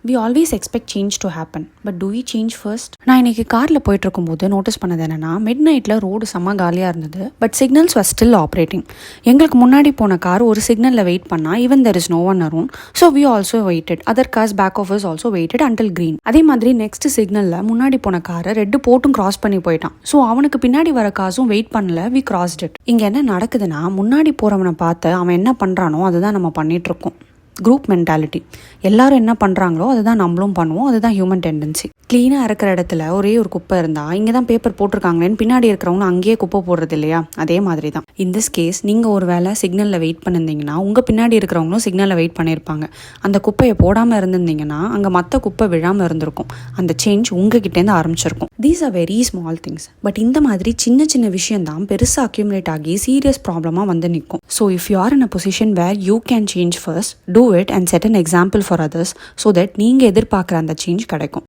We always expect change to happen, but do we change first? நான் இன்னைக்கு காரில் போயிட்டு இருக்கும்போது நோட்டீஸ் பண்ணது என்னன்னா, மிட் நைட்டில் ரோடு செம்ம காலியாக இருந்தது, but signals was still operating. எங்களுக்கு முன்னாடி போன கார் ஒரு சிக்னலில் வெயிட் பண்ணால் even there is no one around, so we also waited. Other cars back of us also waited until green. அதே மாதிரி நெக்ஸ்ட் சிக்னலில் முன்னாடி போன காரை ரெட்டு போட்டும் கிராஸ் பண்ணி போயிட்டான். ஸோ அவனுக்கு பின்னாடி வர காசும் வெயிட் பண்ணல, we crossed it. இங்கே என்ன நடக்குதுன்னா, முன்னாடி போகிறவனை பார்த்து அவன் என்ன பண்ணுறானோ அதுதான் நம்ம பண்ணிட்டு இருக்கோம். Group mentality. எல்லாரும் என்ன பண்ணுறாங்களோ அதுதான் நம்மளும் பண்ணுவோம், அதுதான் ஹியூமன் டெண்டன்சி. க்ளீனாக இருக்கிற இடத்துல ஒரே ஒரு குப்பை இருந்தால் இங்கே தான் பேப்பர் போட்டிருக்காங்களேன்னு பின்னாடி இருக்கிறவங்க அங்கேயே குப்பை போடுறது இல்லையா? அதே மாதிரி தான் இன் திஸ் கேஸ். நீங்கள் ஒரு வேளை சிக்னலில் வெயிட் பண்ணியிருந்தீங்கன்னா உங்கள் பின்னாடி இருக்கிறவங்களும் சிக்னலில் வெயிட் பண்ணியிருப்பாங்க. அந்த குப்பையை போடாமல் இருந்திருந்தீங்கன்னா அங்கே மற்ற குப்பை விழாமல் இருந்திருக்கும். அந்த சேஞ்ச் உங்ககிட்டேருந்து ஆரம்பிச்சிருக்கும். These are very small things. But இந்த மாதிரி சின்ன சின்ன விஷயம் தான் பெருசாக அக்யூமுலேட் ஆகி சீரியஸ் ப்ராப்ளமாக வந்து நிற்கும். So if you are in a position where you can change first, do it and set an example for others so that நீங்க எதிர்பார்க்குற அந்த சேஞ்ச் கிடைக்கும்.